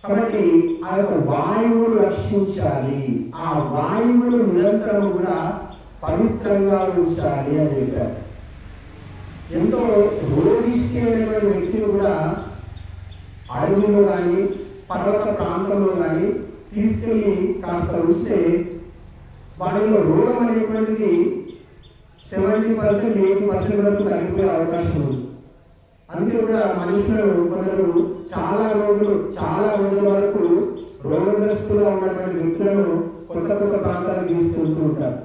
కాబట్టి ఆ యొక్క వాయువును రక్షించాలి, ఆ వాయువును నిరంతరం కూడా పవిత్రంగా ఉంచాలి అని చెప్పారు. ఎంతో రోగిష్టి అయినటువంటి వ్యక్తిని కూడా అడవుల్లో కానీ పర్వత ప్రాంతంలో కానీ తీసుకెళ్ళి కాస్త ఉంచితే వాటిలో రోగం అనేటువంటిది 70%, 80% వరకు తగ్గిపోయే అవకాశం ఉంది. అందుకే కూడా మనుషులు కొందరు చాలా రోజుల వరకు రోగగ్రస్తులుగా ఉన్నటువంటి వ్యక్తులను కొత్త ప్రాంతాలకు తీసుకెళ్తూ ఉంటారు,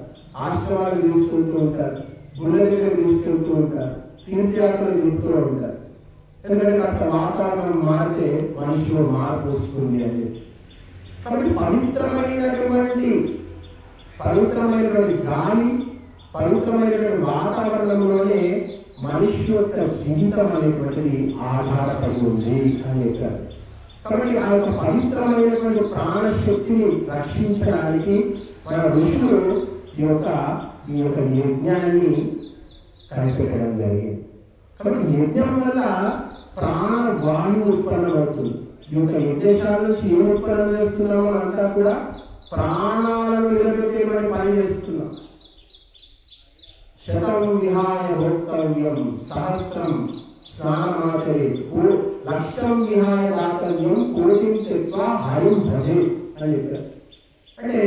ఆశ్రమాలకు తీసుకెళ్తూ ఉంటారు, గుళ్ళ దగ్గర తీసుకెళ్తూ ఉంటారు, తీర్థయాత్రలు తిరుగుతూ ఉంటారు. ఎందుకంటే కాస్త వాతావరణం మారితే మనిషిలో మార్పు వస్తుంది అని. కాబట్టి పవిత్రమైనటువంటి గాలి, పవిత్రమైనటువంటి వాతావరణంలోనే మనిషి యొక్క జీవితం అనేటువంటిది ఆధారపడి ఉంది అని చెప్పారు. కాబట్టి ఆ యొక్క పవిత్రమైనటువంటి ప్రాణశక్తిని రక్షించడానికి మన ఋషులు ఈ యొక్క యజ్ఞాన్ని కనిపెట్టడం జరిగింది. కాబట్టి యజ్ఞం వల్ల ప్రాణవాయువు ఉత్పన్నం అవుతుంది. ఈ యొక్క యజ్ఞశాల నుంచి ఏం ఉత్పన్నం చేస్తున్నామో అంతా కూడా ప్రాణాలను నిలబెట్టేటువంటి పని చేస్తున్నాం. శతం విహాయ భోక్తవ్యం సహస్రం స్నానమాచరేత్, లక్షం విహాయ దాతవ్యం కోటిం త్యక్త్వా హరిం భజేత్ అని చెప్పారు. అంటే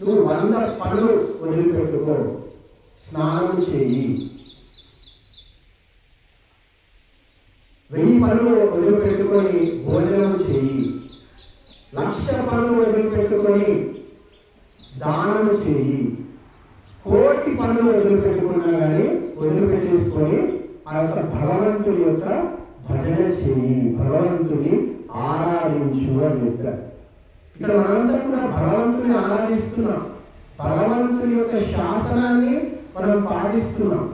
నువ్వు 100 పనులు వదిలిపెట్టుకో, స్నానం చేయి, 1000 పనులు వదిలిపెట్టుకొని భోజనం చేయి, 1,00,000 పనులు వదిలిపెట్టుకొని దానం చేయి, 1,00,00,000 పనులు వదిలిపెట్టుకున్నా కానీ వదిలిపెట్టేసుకొని ఆ యొక్క భగవంతుడి యొక్క భజన చేయి, భగవంతుని ఆరాధించు అని చెప్పారు. ఇక్కడ మనంతా కూడా భగవంతుని ఆరాధిస్తున్నాం, భగవంతుని యొక్క శాసనాన్ని మనం పాటిస్తున్నాం.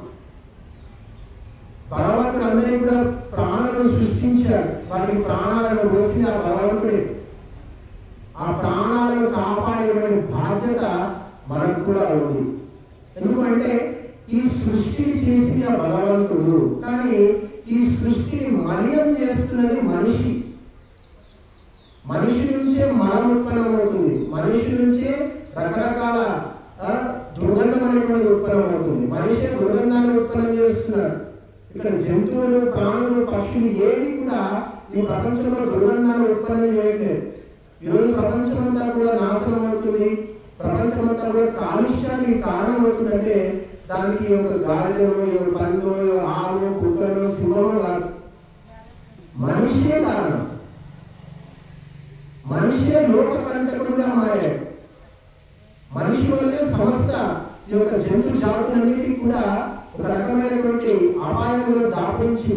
భగవంతుడు అందరినీ కూడా ప్రాణాలను సృష్టించాడు, వాటికి ప్రాణాలను వేసి ఆ భగవంతుడే. ఆ ప్రాణాలను కాపాడేటువంటి బాధ్యత మనకు కూడా ఉంది. ఎందుకంటే ఈ సృష్టిని చేసి ఆ భగవంతుడు, కానీ ఈ సృష్టిని మలినం చేస్తున్నది మనిషి. మనిషి నుంచే మలం ఉత్పన్నం అవుతుంది, మనిషి నుంచే రకరకాల దుర్గంధం అనేటువంటి ఉత్పన్నం అవుతుంది, మనిషే దుర్గంధాన్ని ఉత్పన్నం చేస్తున్నాడు. ఇక్కడ జంతువులు, ప్రాణులు, పక్షులు ఏవి కూడా ఈ ప్రపంచంలో దుర్గంధాన్ని ఉత్పన్నం చేయట్లేదు. ఈరోజు ప్రపంచం అంతా కూడా నాశనం అవుతుంది, ప్రపంచం అంతా కూడా కాలుష్యానికి కారణం అవుతుందంటే దానికి ఒక గాడిదలో, పందో, ఆవు, కుక్కలో, సింహమో కాదు, మనిషే కారణం. మనిషే లోకకంటకుడుగా మారాడు. మనిషి వల్లనే సమస్త ఈ యొక్క జంతు జాతులన్నిటికీ కూడా ఒక రకమైనటువంటి అపాయంలో దాపరించి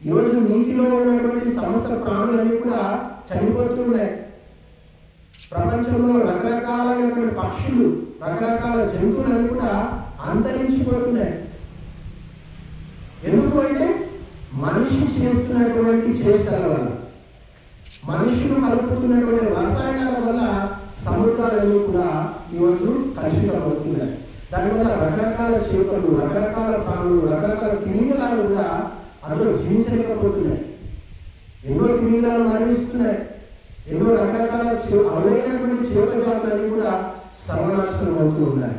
ఈరోజు నీటిలో ఉన్నటువంటి సమస్త ప్రాణులన్నీ కూడా చనిపోతున్నాయి. ప్రపంచంలో రకరకాలైనటువంటి పక్షులు, రకరకాల జంతువులన్నీ కూడా అంతరించిపోతున్నాయి. ఎందుకు అంటే మనిషి చేస్తున్నటువంటి చేష్టల వల్ల, మనుషులు కలుపుతున్నటువంటి రసాయనాల వల్ల సముద్రాలన్నీ కూడా ఈరోజు కలుషితం అవుతున్నాయి. దానివల్ల రకరకాల చేపలు, రకరకాల ప్రాణులు, రకరకాల తిమింగలాలు కూడా అందులో జీవించలేకపోతున్నాయి. ఎన్నో తిమింగలాలు మరణిస్తున్నాయి, ఎన్నో రకరకాల అవైనటువంటి చేప జాతులన్నీ కూడా సర్వనాశనం అవుతూ ఉన్నాయి.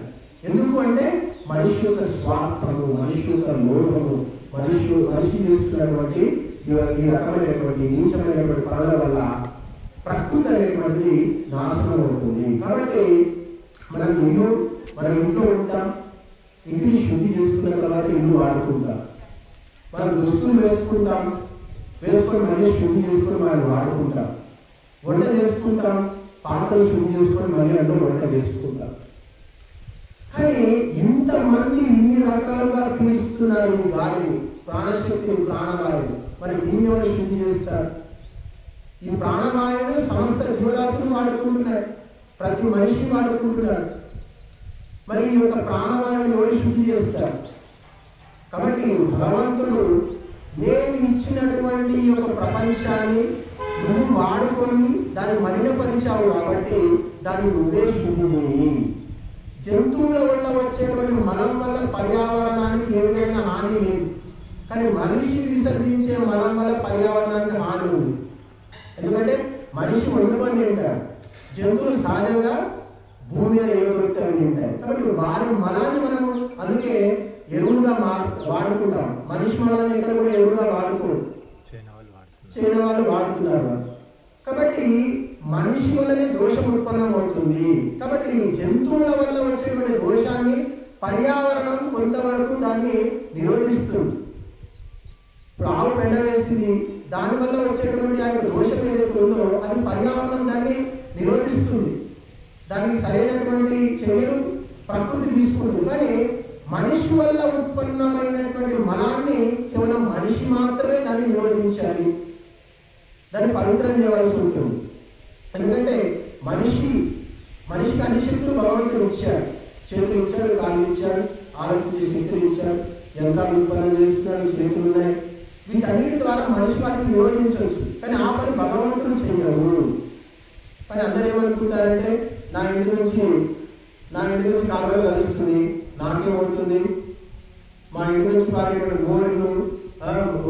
ఎందుకు అంటే మనిషి యొక్క స్వార్థము, మనిషి యొక్క లోపము, మనిషి చేస్తున్నటువంటి ఈ రకమైనటువంటి నీచమైనటువంటి పనుల వల్ల ప్రకృతి అనేటువంటిది నాశనం అవుతుంది. కాబట్టి మనం ఇంట్లో ఉంటాం, ఇంటిని శుద్ధి చేసుకున్న తర్వాత ఇల్లు వాడుకుంటాం, మనం దుస్తులు వేసుకొని మళ్ళీ శుద్ధి చేసుకొని మనం వాడుకుంటాం, వంట చేసుకుంటాం, పాత్రలు శుద్ధి చేసుకొని మళ్ళీ అందులో వంట చేసుకుంటాం. కానీ ఇంతమంది ఇన్ని రకాలుగా పీలుస్తున్నారు ఈ గాలిని, ప్రాణశక్తిని, ప్రాణవాయువు. మరి దీన్ని ఎవరు శుద్ధి చేస్తారు? ఈ ప్రాణవాయువుని సమస్త జీవరాశులు వాడుకుంటున్నాయి, ప్రతి మనిషి వాడుకుంటున్నాడు. మరి ఈ యొక్క ప్రాణవాయువుని ఎవరు శుద్ధి చేస్తారు? కాబట్టి భగవంతుడు నేను ఇచ్చినటువంటి ఈ యొక్క ప్రపంచాన్ని నువ్వు వాడుకొని దాన్ని మలినపరిచావు కాబట్టి దాన్ని నువ్వే శుద్ధి చేయి. జంతువుల వల్ల వచ్చేటువంటి మలం వల్ల పర్యావరణానికి ఏ విధమైన హాని లేదు, కానీ మనిషి విసర్జించే మలం వల్ల పర్యావరణానికి హాని ఉంది. ఎందుకంటే మనిషి వండుకొని తింటాడు, జంతువులు సహజంగా భూమి మీద ఏ దొరుకుతాయని తింటాయి. కాబట్టి వారి మలాన్ని మనం అందుకే ఎరువులుగా వాడుకుంటాం. మనిషి మలాన్ని ఇక్కడ కూడా ఎరువుగా వాడుకోరు, చైనా వాళ్ళు వాడుతున్నారు. కాబట్టి మనిషి వల్లనే దోషం ఉత్పన్నం అవుతుంది. కాబట్టి జంతువుల వల్ల వచ్చేటువంటి దోషాన్ని పర్యావరణం కొంతవరకు దాన్ని నిరోధిస్తుంది. ఇప్పుడు ఆవు పెండ వేసింది, దానివల్ల వచ్చేటువంటి ఆ యొక్క దోషం ఏదైతే ఉందో అది పర్యావరణం దాన్ని నిరోధిస్తుంది. దానికి సరైనటువంటి చర్యలు ప్రకృతి తీసుకుంటుంది. కానీ మనిషి వల్ల ఉత్పన్నమైనటువంటి మలాన్ని కేవలం మనిషి మాత్రమే దాన్ని నిరోధించాలి, దాన్ని పవిత్రం చేయవలసి ఉంటుంది. ఎందుకంటే మనిషికి అన్ని శక్తులు భగవంతుడు ఇచ్చాడు. చేతులు ఇచ్చాడు, కాళ్ళు ఇచ్చాడు, ఆలోచించే శక్తులు ఇచ్చాడు, యంత్రాలు ఉత్పన్నం చేస్తున్నాడు, చేతులు ఉన్నాయి. వీటన్నిటి ద్వారా మనిషి వాటిని నిరోధించవచ్చు. కానీ ఆ పని భగవంతుడు చేయడు. కానీ అందరూ ఏమనుకుంటారంటే నా ఇంటి నుంచి కాలువలో కలుస్తుంది, నాకేమవుతుంది, మా ఇంటి నుంచి పారేటువంటి మోర్లు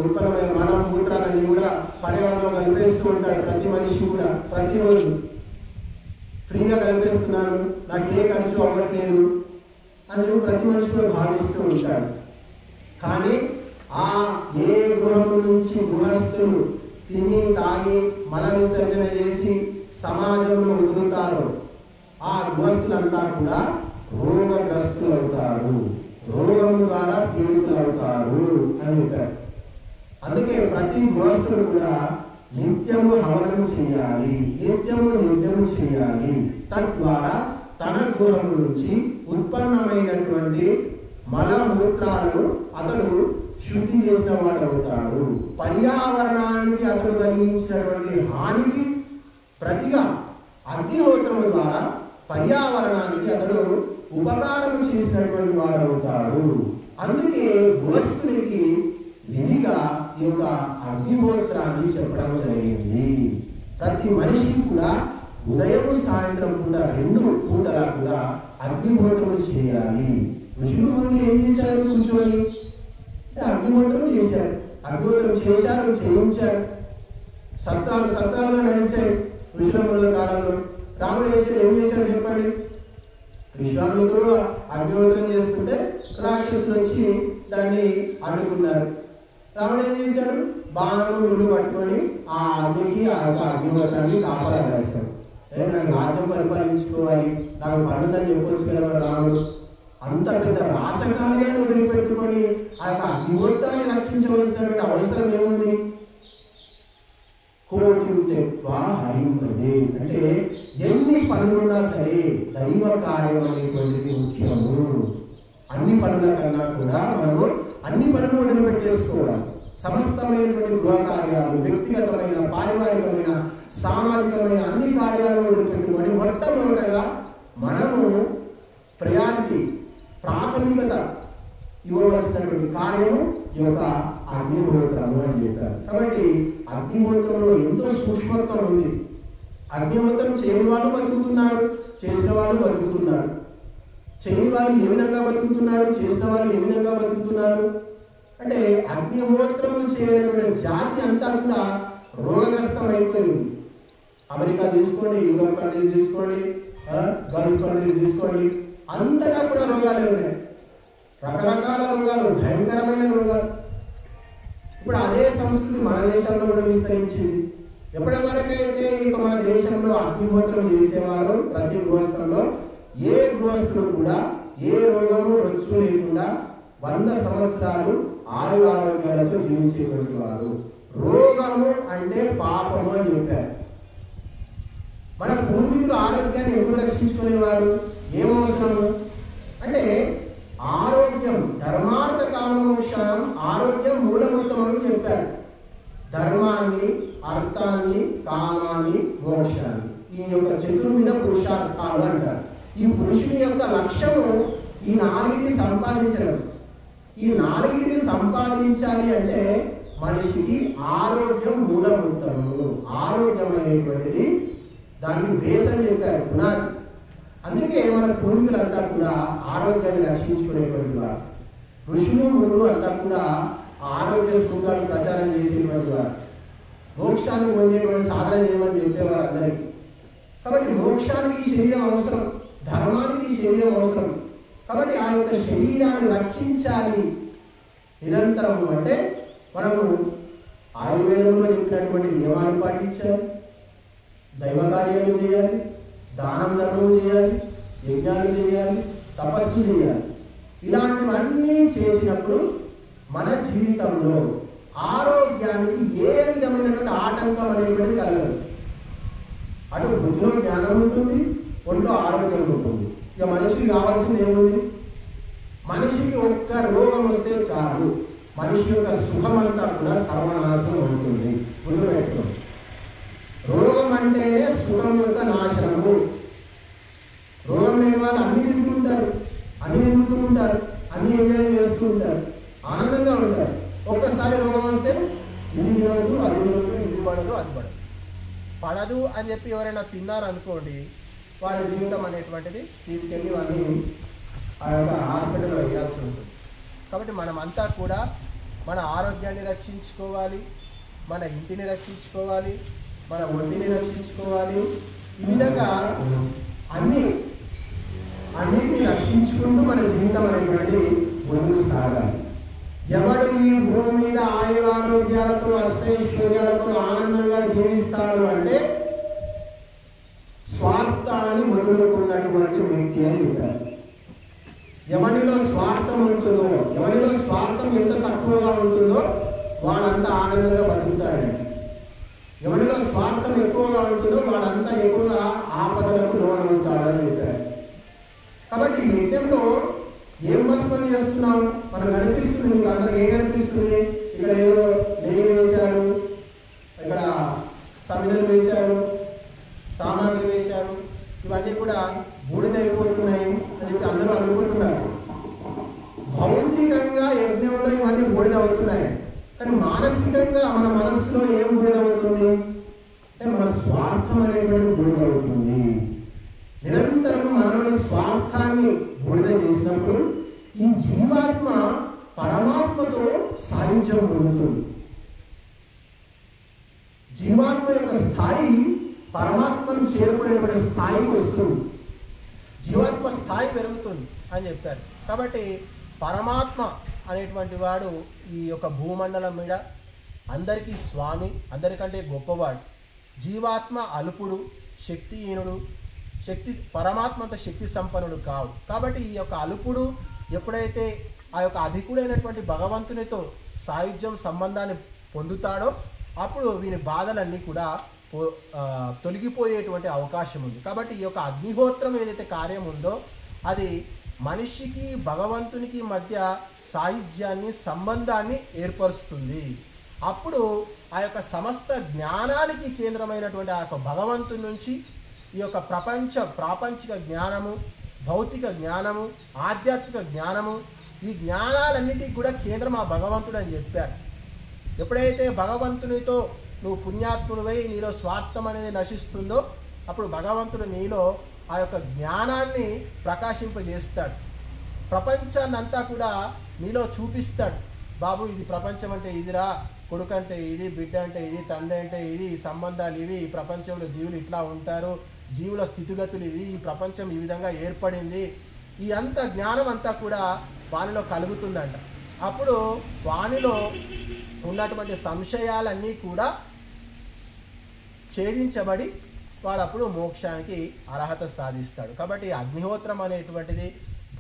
ఉత్పన్నమైన మలం మూత్రాలన్నీ కూడా పర్యావరణంలో కలిపేస్తూ ఉంటాడు. ప్రతి మనిషి కూడా ప్రతిరోజు ఫ్రీగా కలిపేస్తున్నాను, నాకు ఏ ఖర్చు అవ్వట్లేదు అని ప్రతి మనిషి కూడా భావిస్తూ ఉంటాడు. కానీ ఆ ఏ గృహం నుంచి గృహస్థులు తిని తాగి మల విసర్జన చేసి సమాజంలో వదులుతారో ఆ గృహస్థులంతా కూడా రోగగ్రస్తులు అవుతారు, రోగము ద్వారా పీడితులు అవుతారు అని చెప్పారు. అందుకే ప్రతి గృహస్థులు కూడా నిత్యము హవనం చేయాలి, నిత్యము చేయాలి. తద్వారా తన గృహం నుంచి ఉత్పన్నమైనటువంటి మలమూత్రాలను అతడు శుద్ధి చేసిన వాడు అవుతాడు. పర్యావరణానికి అతడు కలిగించినటువంటి హానికి ప్రతిగా అగ్నిహోత్రము ద్వారా పర్యావరణానికి అతడు ఉపకారం చేసినటువంటి వాడు అవుతాడు. అందుకే గృహస్థునికి విధిగా ఈ యొక్క అగ్నిహోత్రాన్ని చెప్పడం జరిగింది. ప్రతి మనిషి కూడా ఉదయం సాయంత్రం కూడా 2 పూటలా కూడా అగ్నిహోత్రం చేయాలి. ఋషులు మునులు ఏం చేశారు? కూర్చొని అగ్నిహోత్రం చేశారు, అగ్నిహోత్రం చేశారు, చేయించారు. సత్రాలుగా నడిచాయి ఋషుల మునుల కాలంలో. రాముడు ఏం చేశాడు చెప్పండి? విశ్వామిత్రుడు అగ్నిహోత్రం చేస్తుంటే రాక్షసులు వచ్చి దాన్ని అడ్డుకున్నారు. రాముడు ఏం చేశాడు? బాణము విల్లు పట్టుకొని ఆ అగ్నికి ఆ యొక్క అగ్నిహోత్రాన్ని కాపాడేస్తాడు. నాకు రాజ్యం పరిపాలించుకోవాలి, నాకు పనుందని చెప్పొచ్చు కదా రాముడు. అంత పెద్ద రాజకార్యాన్ని వదిలిపెట్టుకొని ఆ యొక్క అగ్నిహోత్రాన్ని రక్షించవలసినటువంటి అవసరం ఏముంది? కోటి తెత్వా హరింపదే అంటే ఎన్ని పనులున్నా సరే దైవ కార్యం అనేటువంటిది ముఖ్యము. అన్ని పనుల కన్నా కూడా మనము అన్ని పనులు వదిలిపెట్టేసుకోవాలి. సమస్తమైనటువంటి గృహ కార్యాలు, వ్యక్తిగతమైన, పారివారికమైన, సామాజికమైన అన్ని కార్యాలను వదిలిపెట్టుకొని మొట్టమొదటగా మనము ప్రాథమికత ఇవ్వవలసినటువంటి కార్యము ఈ యొక్క అగ్నిహోత్రము అని చెప్పారు. కాబట్టి అగ్నిహోత్రంలో ఎంతో సూక్ష్మత్వం ఉంది. అగ్నిహోత్రం చేయని వాళ్ళు బతుకుతున్నారు, చేసిన వాళ్ళు బతుకుతున్నారు. చేయని వాళ్ళు ఏ విధంగా బతుకుతున్నారు, చేసిన వాళ్ళు ఏ విధంగా బతుకుతున్నారు అంటే అగ్నిహోత్రం చేయనటువంటి జాతి అంతా కూడా రోగగ్రస్తం అయిపోయింది. అమెరికా తీసుకోండి, యూరోప్ కంట్రీ తీసుకోండి, గల్ఫ్ కంట్రీ తీసుకోండి, అంతటా కూడా రోగాలే ఉన్నాయి. రకరకాల రోగాలు, భయంకరమైన రోగాలు. ఇప్పుడు అదే సంస్కృతి మన దేశంలో కూడా విస్తరించింది. ఎప్పటి వరకైతే ఇక మన దేశంలో అగ్నిహోత్రం చేసేవారు ప్రతి గృహస్థంలో ఏ గృహస్థులు కూడా ఏ రోగము రొచ్చు లేకుండా 100 సంవత్సరాలు ఆరోగ్యాలతో జీవించేటువంటి వారు. రోగము అంటే పాపము అని చెప్పారు. మన పూర్వీకులు ఆరోగ్యాన్ని ఎందుకు రక్షించుకునేవారు? ఏమవసరము అంటే ఆరోగ్యం, ధర్మార్థ కామమోక్షానం, ఆరోగ్యం మూలమూర్తం అని చెప్పారు. ధర్మాన్ని, అర్థాన్ని, కామాన్ని, మోక్షాన్ని, ఈ యొక్క చతుర్విధ పురుషార్థాలు అంటారు. ఈ పురుషుని యొక్క లక్ష్యము ఈ 4ని సంపాదించడం. ఈ 4ని సంపాదించాలి అంటే మనిషికి ఆరోగ్యం మూలమూర్తము. ఆరోగ్యమైనటువంటిది దానికి బేస్ అని చెప్పారు, పునాది. అందుకే మన పూర్వీకులంతా కూడా ఆరోగ్యాన్ని రక్షించుకునేటువంటి వారు. ఋషులు మునులు అంతా కూడా ఆరోగ్య సూత్రాలు ప్రచారం చేసేటువంటి వారు. మోక్షాన్ని పొందేటువంటి సాధన చేయమని చెప్పేవారు. కాబట్టి మోక్షానికి ఈ శరీరం అవసరం, ధర్మానికి ఈ శరీరం అవసరం. కాబట్టి ఆ యొక్క శరీరాన్ని రక్షించాలి నిరంతరము అంటే మనము ఆయుర్వేదంలో చెప్పినటువంటి నియమాలు పాటించాలి, దైవ కార్యాలు చేయాలి, దానం ధర్మం చేయాలి, యజ్ఞాలు చేయాలి, తపస్సు చేయాలి. ఇలాంటివన్నీ చేసినప్పుడు మన జీవితంలో ఆరోగ్యానికి ఏ విధమైనటువంటి ఆటంకం అనేటువంటిది కలగదు. అటు బుద్ధిలో జ్ఞానం ఉంటుంది, ఒంట్లో ఆరోగ్యం ఉంటుంది. ఇక మనిషికి కావాల్సింది ఏముంది? మనిషికి ఒక్క రోగం వస్తే చాలు, మనిషి యొక్క సుఖమంతా కూడా సర్వనాశనం అవుతుంది. గుర్తుపెట్టుకోండి, రోగం అంటేనే సుఖం యొక్క నాశనము. రోగం లేని వాళ్ళు అన్ని తింటుంటారు, అన్ని తింటూ ఉంటారు, అన్ని ఎంజాయ్ చేస్తూ ఉంటారు, ఆనందంగా ఉంటారు. ఒక్కసారి రోగం వస్తే ఇది తినదు, అది తినదు, ఇది పడదు, అది పడదు అని చెప్పి ఎవరైనా తిన్నారనుకోండి, వారి జీవితం అనేటువంటిది తీసుకెళ్ళి వాళ్ళని ఆ యొక్క హాస్పిటల్లో వేయాల్సి ఉంటుంది. కాబట్టి మనమంతా కూడా మన ఆరోగ్యాన్ని రక్షించుకోవాలి, మన ఇంటిని రక్షించుకోవాలి, మన ఒంటిని రక్షించుకోవాలి. ఈ విధంగా అన్నిటిని రక్షించుకుంటూ మన జీవితం అనేటువంటిది ముందుకు సాగాలి. ఎవడు ఈ భూమి మీద ఆయురారోగ్యాలతో అష్టైశ్వర్యాలతో ఆనందంగా జీవిస్తాడు అంటే స్వార్థాన్ని వదులుకున్నటువంటి వ్యక్తి అని చెప్పారు. ఎవరిలో స్వార్థం ఉంటుందో, ఎవరిలో స్వార్థం ఎంత తక్కువగా ఉంటుందో వాడంతా ఆనందంగా బతుకుతాడండి. ఎవరిలో స్వార్థం ఎక్కువగా ఉంటుందో వాడంతా ఎక్కువగా ఆపదలకు లోనవుతాడని చెప్పారు. కాబట్టి ఈ యజ్ఞంలో ఏం భస్మం చేస్తున్నాం? మనకు కనిపిస్తుంది, మీకు అందరికి ఏం కనిపిస్తుంది? ఇక్కడ ఏదో నెయ్యి వేశారు, ఇక్కడ సమిధలు వేశారు, సామాగ్రి వేశారు, ఇవన్నీ కూడా బూడిదైపోతున్నాయి అని చెప్పి అందరూ అనుకుంటున్నారు. భౌతికంగా యజ్ఞంలో ఇవన్నీ బూడిదవుతున్నాయి, కానీ మానసికంగా మన మనస్సులో ఏం బూడిదవుతుంది అంటే మన స్వార్థం అనేటువంటి బూడిదవుతుంది. నిరంతరం మనలోని స్వార్థాన్ని బూడిద చేసినప్పుడు ఈ జీవాత్మ పరమాత్మతో సాయుధ్యం పొందుతుంది. జీవాత్మ యొక్క స్థాయి పరమాత్మను చేరుకునేటువంటి స్థాయికి వస్తుంది, జీవాత్మ స్థాయి పెరుగుతుంది అని చెప్పారు. కాబట్టి పరమాత్మ అనేటువంటి వాడు ఈ యొక్క భూమండలం మీద అందరికీ స్వామి, అందరికంటే గొప్పవాడు. జీవాత్మ అల్పుడు, శక్తిహీనుడు, పరమాత్మంత శక్తి సంపన్నుడు కావు. కాబట్టి ఈ యొక్క అల్పుడు ఎప్పుడైతే ఆ యొక్క అధికుడైనటువంటి భగవంతునితో సాయుధ్యం సంబంధాన్ని పొందుతాడో అప్పుడు వీని బాధలన్నీ కూడా తొలగిపోయేటువంటి అవకాశం ఉంది. కాబట్టి ఈ యొక్క అగ్నిహోత్రం ఏదైతే కార్యం ఉందో అది మనిషికి భగవంతునికి మధ్య సాయుధ్యాన్ని, సంబంధాన్ని ఏర్పరుస్తుంది. అప్పుడు ఆ యొక్క సమస్త జ్ఞానానికి కేంద్రమైనటువంటి ఆ యొక్క భగవంతుని నుంచి ఈ యొక్క ప్రాపంచిక జ్ఞానము, భౌతిక జ్ఞానము, ఆధ్యాత్మిక జ్ఞానము, ఈ జ్ఞానాలన్నిటికీ కూడా కేంద్రం ఆ భగవంతుడు అని చెప్పారు. ఎప్పుడైతే భగవంతునితో నువ్వు పుణ్యాత్మునివై నీలో స్వార్థం అనేది నశిస్తుందో అప్పుడు భగవంతుడు నీలో ఆ యొక్క జ్ఞానాన్ని ప్రకాశింపజేస్తాడు. ప్రపంచాన్ని అంతా కూడా నీలో చూపిస్తాడు. బాబు, ఇది ప్రపంచం అంటే ఇదిరా, కొడుకు అంటే ఇది, బిడ్డ అంటే ఇది, తండ్రి అంటే ఇది, ఈ సంబంధాలు ఇవి, ఈ ప్రపంచంలో జీవులు ఇట్లా ఉంటారు, జీవుల స్థితిగతులు ఇవి, ఈ ప్రపంచం ఈ విధంగా ఏర్పడింది, ఈ అంత జ్ఞానం అంతా కూడా వానిలో కలుగుతుందంట. అప్పుడు వానిలో ఉన్నటువంటి సంశయాలన్నీ కూడా ఛేదించబడి వాడు అప్పుడు మోక్షానికి అర్హత సాధిస్తాడు. కాబట్టి అగ్నిహోత్రం అనేటువంటిది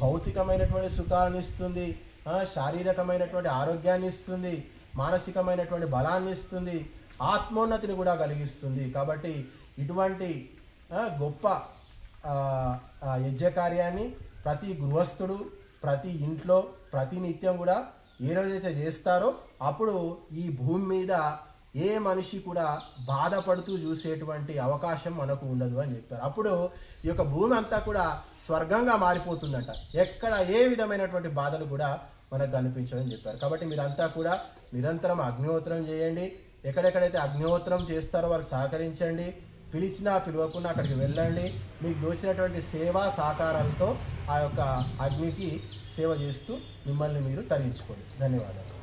భౌతికమైనటువంటి సుఖాన్ని ఇస్తుంది, శారీరకమైనటువంటి ఆరోగ్యాన్ని ఇస్తుంది, మానసికమైనటువంటి బలాన్ని ఇస్తుంది, ఆత్మోన్నతిని కూడా కలిగిస్తుంది. కాబట్టి ఇటువంటి గొప్ప యజ్ఞకార్యాన్ని ప్రతి గృహస్థుడు ప్రతి ఇంట్లో ప్రతి నిత్యం కూడా ఏ రోజైతే చేస్తారో అప్పుడు ఈ భూమి మీద ఏ మనిషి కూడా బాధపడుతూ చూసేటువంటి అవకాశం మనకు ఉండదు అని చెప్పారు. అప్పుడు ఈ యొక్క భూమి అంతా కూడా స్వర్గంగా మారిపోతుందంట. ఎక్కడ ఏ విధమైనటువంటి బాధలు కూడా మనకు కనిపించదని చెప్పారు. కాబట్టి మీరంతా కూడా నిరంతరం అగ్నిహోత్రం చేయండి. ఎక్కడెక్కడైతే అగ్నిహోత్రం చేస్తారో వారికి సహకరించండి. పిలిచినా పిలవకుండా అక్కడికి వెళ్ళండి. మీకు దోచినటువంటి సేవా సహకారాలతో ఆ యొక్క అగ్నికి సేవ చేస్తూ మిమ్మల్ని మీరు తరించుకోండి. ధన్యవాదాలు.